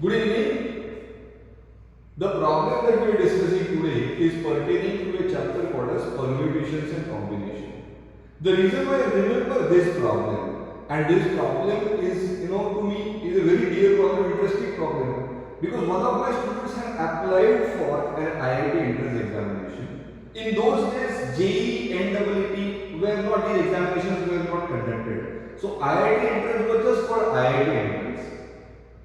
Good evening. The problem that we are discussing today is pertaining to a chapter called as permutations and combination. The reason why I remember this problem, and this problem is, to me, is a very dear problem, interesting problem, because one of my students had applied for an IIT entrance examination. In those days, JEE, NEET were not, these examinations were not conducted. So IIT entrance was just for IIT entrance.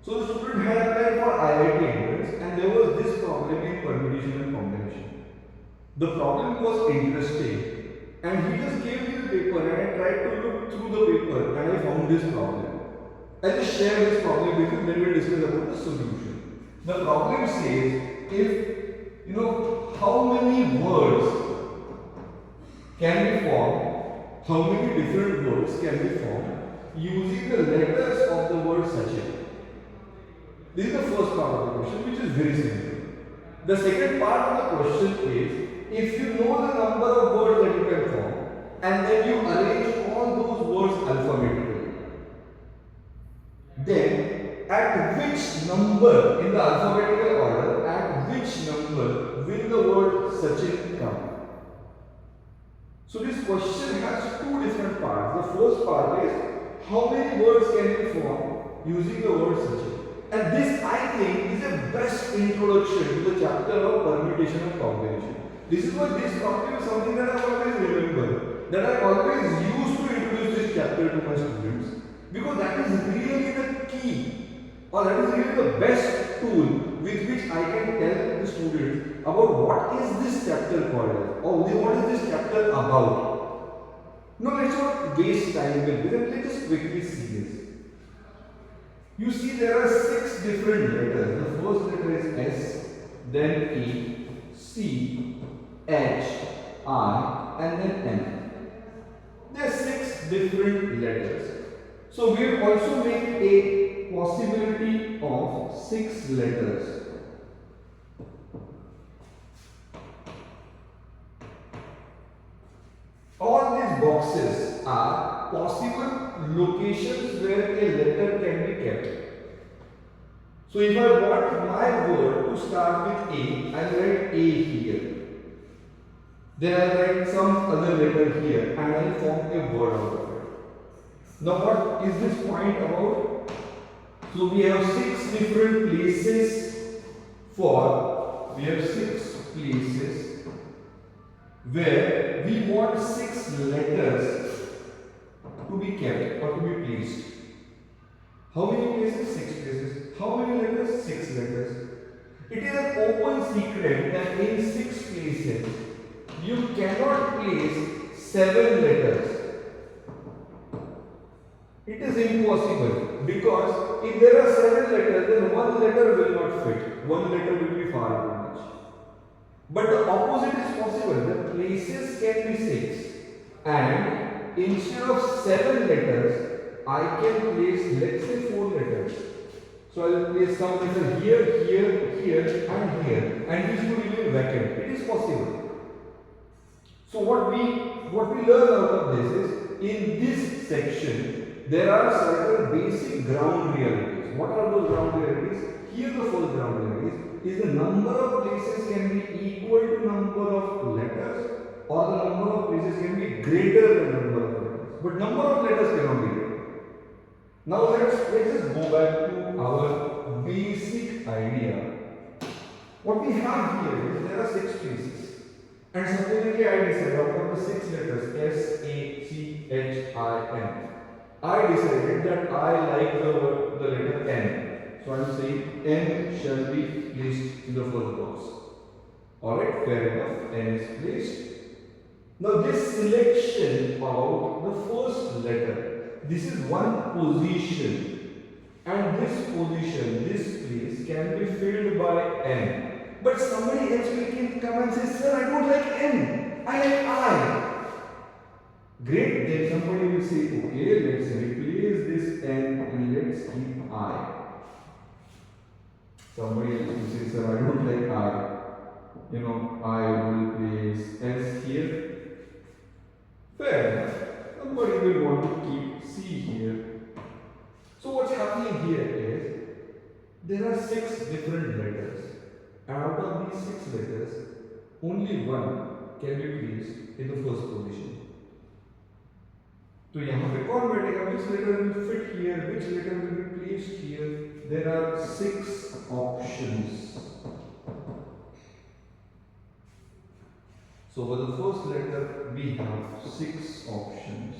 So the student had applied for IIT entrance and there was this problem in permutation and combination. The problem was interesting and he just gave me the paper and I tried to look through the paper and I found this problem. I just share this problem with you, then we'll discuss about the solution. The problem says if how many words can be formed, how many different words can be formed using the letters of the word SACHIN. This is the first part of the question, which is very simple. The second part of the question is, if you know the number of words that you can form, and then you arrange all those words alphabetically, then at which number in the alphabetical order, at which number will the word SACHIN come? So this question has two different parts. The first part is, how many words can you form using the word SACHIN? And this, I think, is the best introduction to the chapter of permutation and combination. This is why this topic is something that I always remember, that I always used to introduce this chapter to my students, because that is really the key, or that is really the best tool with which I can tell the students about what is this chapter called, or what is this chapter about. No, let's not waste time with this, let's just quickly see this. You see there are 6 different letters. The first letter is S, then E, C, H, I, and then N. There are 6 different letters. So we will also make a possibility of 6 letters. All these boxes are possible locations where a letter can be kept. So if I want my word to start with A, I write A here. Then I write some other letter here and I form a word out of it. Now what is this point about? So we have 6 different places where we want 6 letters to be kept or to be placed. How many places? 6 places. How many letters? 6 letters. It is an open secret that in 6 places you cannot place 7 letters. It is impossible, because if there are 7 letters, then one letter will not fit. One letter will be far too much. But the opposite is possible. The places can be 6, and instead of 7 letters, I can place, let's say, 4 letters. So I will place some letter here, here, here, and here, and this will remain vacant. It is possible. So what we learn out of this is, in this section, there are certain basic ground realities. What are those ground realities? Here the first ground reality is the number of places can be equal to number of letters, or the number of places can be greater than number of letters. But number of letters cannot be greater. Now let's just go back to our basic idea. What we have here is there are 6 places. And supposedly I decided out of the 6 letters S, A, C, H, I, N. I decided that I like the letter N. So I will say N shall be placed in the first box. Alright, fair enough. N is placed. Now this selection of the first letter, this is one position. And this position, this place can be filled by N. But somebody else will come and say, sir, I don't like N. I like I. Great, then somebody will say, okay, let's replace this N and let's keep I. Somebody else will say, sir, I don't like I. I will place S here. Fair enough. Somebody will want to keep C here. So what's happening here is, there are 6 different letters, and out of these 6 letters, only one can be placed in the first position. तो यहाँ पे कौन बैठेगा? Which letter will fit here? Which letter will be placed here? There are 6 options. So for the first letter we have 6 options,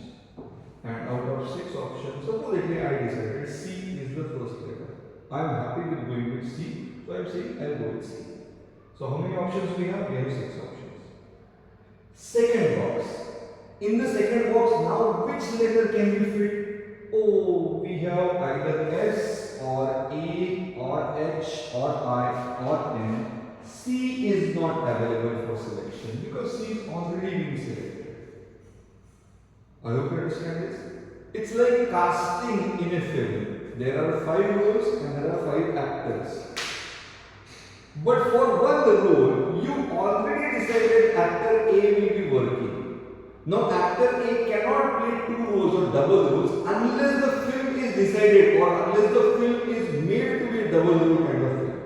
and out of 6 options, supposedly I decided C is the first letter. I am happy with going with C, so I am saying I will go with C. So how many options we have? We have 6 options. Second box. In the second box, now which letter can be fit? Oh, we have either S or A or H or I or N. C is not available for selection because C is already being selected. I hope you understand this. It's like casting in a film. There are 5 roles and there are 5 actors. But for one role, you already decided actor A will be working. Now actor A cannot play 2 roles or double roles unless the film is decided or unless the film is made to be a double role kind of film.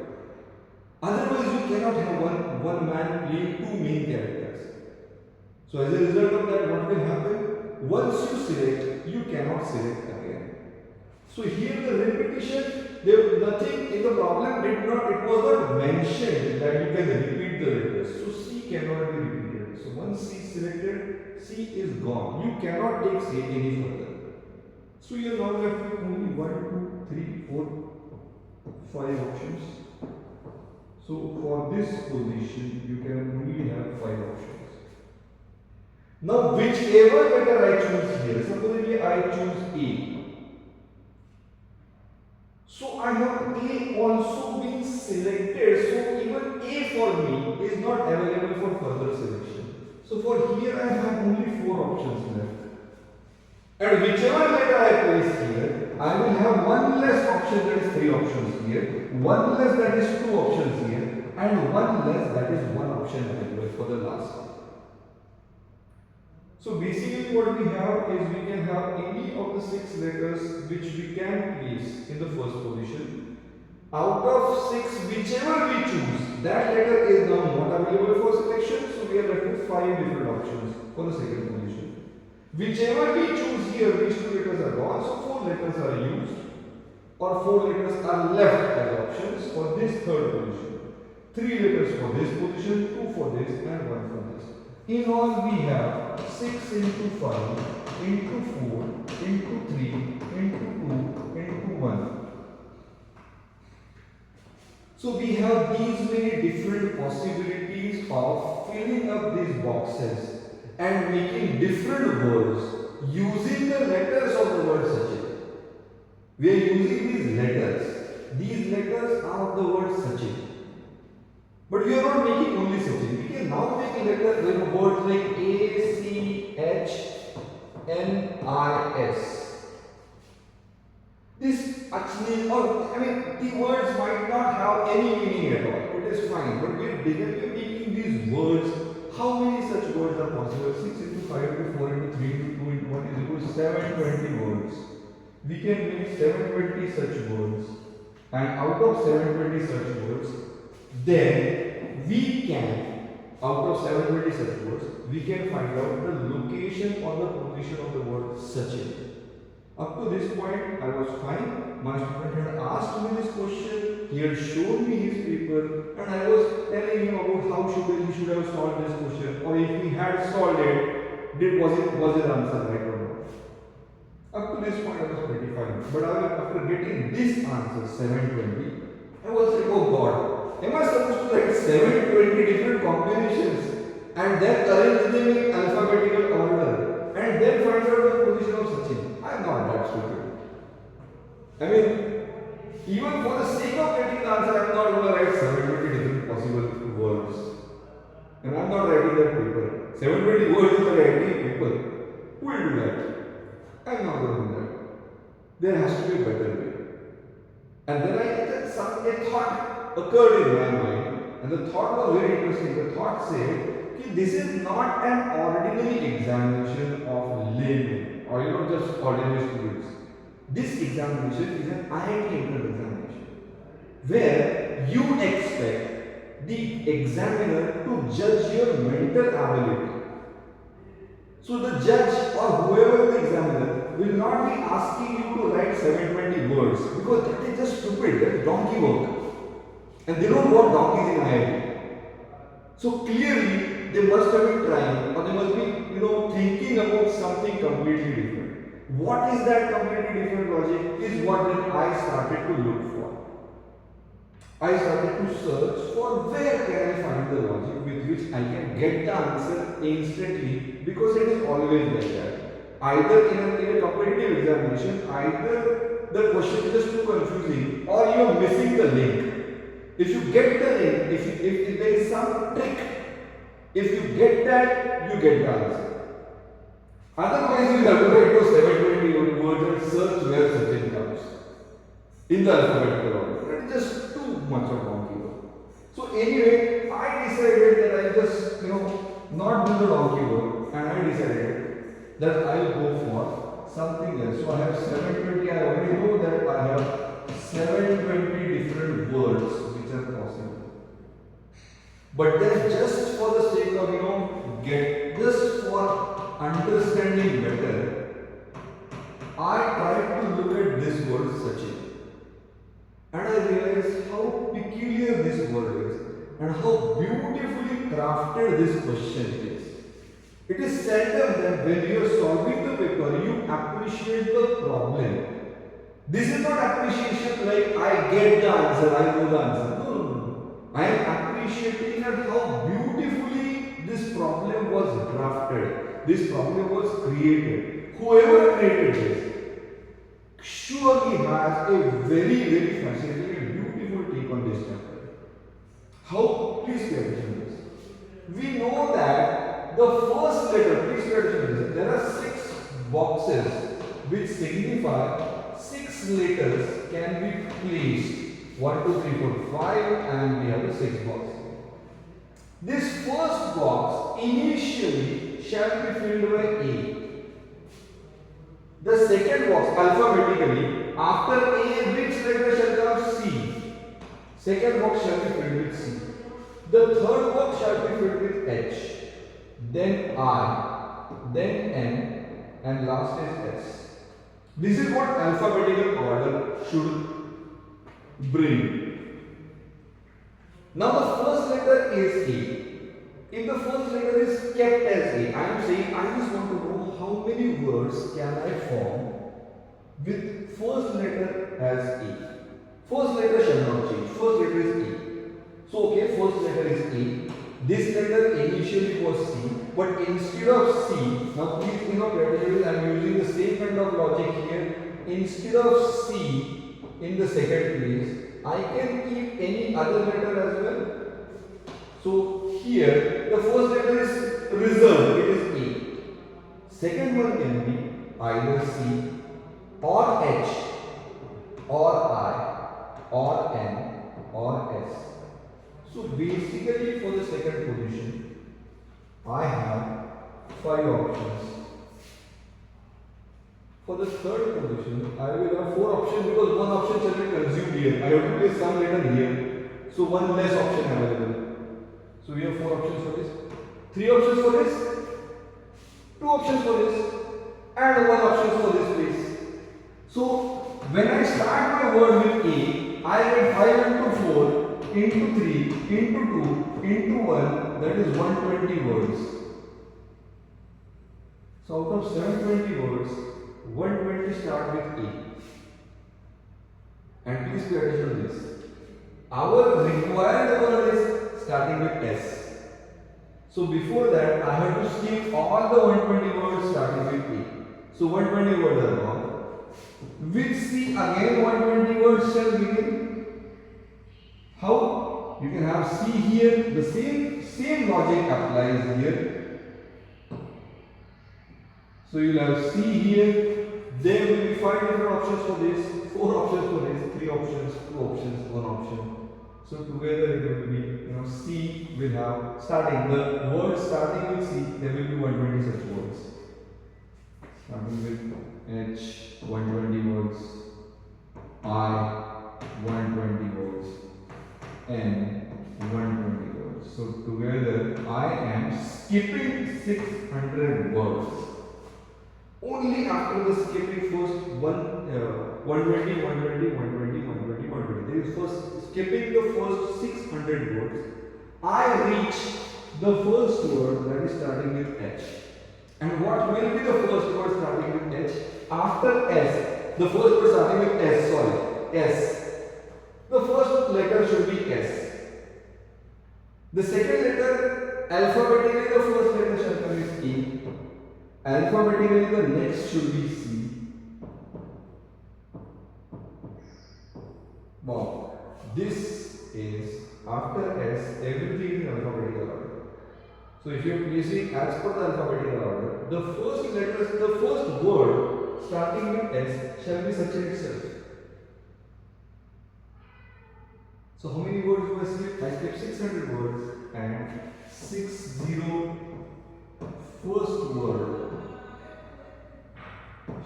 Otherwise you cannot have one man playing 2 main characters. So as a result of that, what will happen? Once you select, you cannot select again. So here the repetition, there was nothing in the problem, it was not mentioned that you can repeat the letters. So C cannot be repeated. So once C is selected, C is gone. You cannot take C any further. So you are now left with only 1, 2, 3, 4, 5 options. So for this position, you can only have 5 options. Now whichever letter I choose here, suppose I choose A. So I have A also been selected. So even A for me is not available for further selection. So for here I have only 4 options left. And whichever letter I place here, I will have one less option, that is 3 options here, one less, that is 2 options here, and one less, that is 1 option available for the last one. So basically what we have is we can have any of the 6 letters which we can place in the first position. Out of 6, whichever we choose, that letter is now not available for selection, so we are left with 5 different options for the second position. Whichever we choose here, which 2 letters are gone, so 4 letters are used, or 4 letters are left as options for this third position. 3 letters for this position, 2 for this, and 1 for this. In all, we have 6 into 5, into 4, into 3, into 2, into 1. So we have these many different possibilities of filling up these boxes and making different words using the letters of the word SACHIN. We are using these letters. These letters are the word SACHIN. But we are not making only SACHIN. We can now make letters with words like A, C, H, N, I, S. This actually, the words might not have any meaning at all. It is fine. But we are making these words. How many such words are possible? 6 into 5 into 4 into 3 into 2 into 1 is equal to 720 words. We can make 720 such words. And out of 720 such words, then we can, out of 720 such words, we can find out the location or the position of the word SACHIN. Up to this point, I was fine. My student had asked me this question, he had shown me his paper, and I was telling him about how he should have solved this question, or if he had solved it, was his answer right or not. Up to this point, I was pretty fine. But after getting this answer, 720, I was like, oh God, am I supposed to write 720 different combinations and then arrange them in alphabetical order and then find out the position of SACHIN? I am not that stupid. Even for the sake of getting the answer, I am not going to write 720 different possible words. And I am not writing that paper. 720 words in the writing paper. Who will do that? I am not going to do that. There has to be a better way. And then a thought occurred in my mind, and the thought was very interesting. The thought said, this is not an ordinary examination of laymen, or just ordinary students. This examination is an IIT entrance examination. where you expect the examiner to judge your mental ability. So the judge or whoever the examiner will not be asking you to write 720 words because that is just stupid, that is donkey work. And they don't want donkeys in IIT. So clearly they must have been trying, or they must be, thinking about something completely different. What is that completely different logic is what then I started to look for. I started to search for where can I find the logic with which I can get the answer instantly, because it is always like that. Either in a competitive examination, either the question is just too confusing or you are missing the link. If you get the link, if there is some trick, if you get that, you get the answer. Otherwise, you have to write those 720 words and search where SACHIN comes in the alphabetical order. It is just too much of donkey work. So anyway, I decided that I just not do the donkey work, and I decided that I will go for something else. So I have 720. I already know that I have 720 different words which are possible. But then, just for the sake of just for understanding better, I tried to look at this word SACHIN. And I realized how peculiar this word is and how beautifully crafted this question is. It is seldom that when you are solving the paper, you appreciate the problem. This is not appreciation like I get the answer, I know the answer. No. I am appreciating at how beautifully this problem was drafted. This problem was created. Whoever created this surely has a very, very fascinating and beautiful take on this chapter. How? Please pay attention to this. We know that the first letter, please pay attention to this, there are 6 boxes which signify 6 letters can be placed. 1, 2, 3, 4, 5, and we have the 6th box. This first box initially shall be filled by A. The second box, alphabetically, after A, which letter shall come? C. Second box shall be filled with C. The third box shall be filled with H. Then I, then N, and last is S. This is what alphabetical order should bring. Now the first letter is A. If the first letter is kept as A, I am saying I just want to know how many words can I form with first letter as A. First letter shall not change. First letter is A. So okay, first letter is A. This letter initially was C, but instead of C, now please pay I am using the same kind of logic here. Instead of C in the second place, I can keep any other letter as well. So here the first letter is reserved, it is A. Second one can be either C or H or I or N or S. So basically for the second position, I have 5 options. For the third position, I will have 4 options because one option shall be consumed here. I have to place some letter here. So one less option available. So we have 4 options for this, 3 options for this, 2 options for this, and 1 option for this place. So when I start my word with A, I get 5 into 4 into 3 into 2 into 1, that is 120 words. So out of 720 words, 120 start with A. And please pay attention to this. Our required word is starting with S. So before that, I have to skip all the 120 words starting with A. So 120 words are gone. With C, again 120 words shall begin. How? You can have C here. The same logic applies here. So you will have C here. There will be 5 different options for this, 4 options for this, 3 options, 2 options, 1 option. So together it will be, C will have the word starting with C, there will be 120 such words. Starting with H, 120 words, I, 120 words, N 120 words. So together I am skipping 600 words. Only after the skipping first 120, 120, 120, 120, 120. There is first skipping the first 600 words. I reach the first word that is starting with H. And what will be the first word starting with H? After S. The first word starting with S, sorry. S. The first letter should be S. The second letter, alphabetically the first letter shall come with E. Alphabetically the next should be C. Wow. This is after S, everything is in alphabetical order. So if you are placing as per the alphabetical order, the first letters, the first word starting with S shall be SACHIN itself. So how many words do I skip? I skip 600 words and 60 first word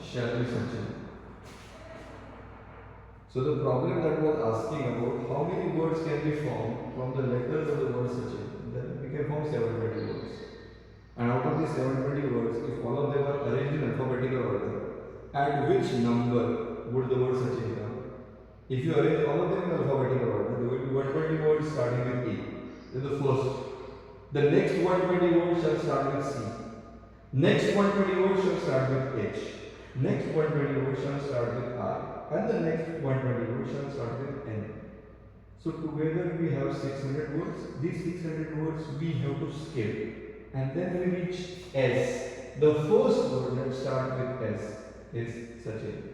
shall be SACHIN. So the problem that was asking about how many words can be formed from the letters of the word SACHIN, then we can form 720 words. And out of these 720 words, if all of them are arranged in alphabetical order, at which number would the word SACHIN come? If you arrange all of them in alphabetical order, there will be 120 words starting with A. This is the first. The next 120 words shall start with C. Next 120 words shall start with H. Next 120 words shall start with I. And the next 120 words shall start with N. So together we have 600 words. These 600 words we have to skip. And then we reach S. The first word that starts with S is SACHIN.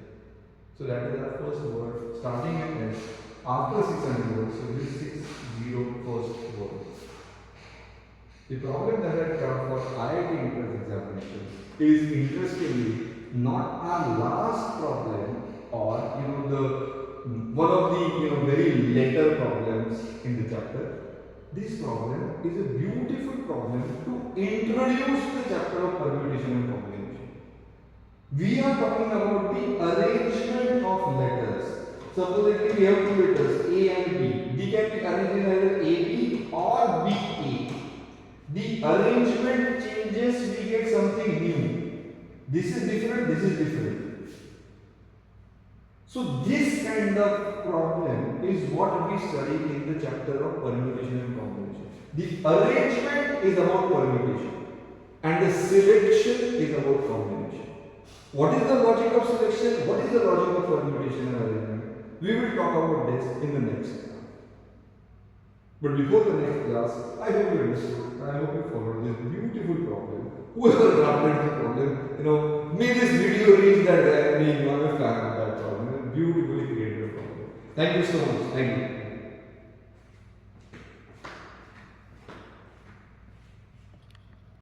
So that is our first word starting with S. After 600 words, so this 60 first word. The problem that I got for IIT entrance examination is interestingly not our last problem or the one of the very later problems in the chapter. This problem is a beautiful problem to introduce the chapter of permutation and combination. We are talking about the arrangement of letters. Supposedly we have two letters A and B. They can be arranged in either AB or BA. The arrangement changes, we get something new. This is different, this is different. So this kind of problem is what we study in the chapter of permutation and combination. The arrangement is about permutation and the selection is about combination. What is the logic of selection? What is the logic of permutation and arrangement? We will talk about this in the next class. But before the next class, I hope you understood and I hope you followed this beautiful problem. Whoever drafted the problem, may this video reach that guy and me, I'm a fan of that problem. Beautifully created problem. Thank you so much. Thank you.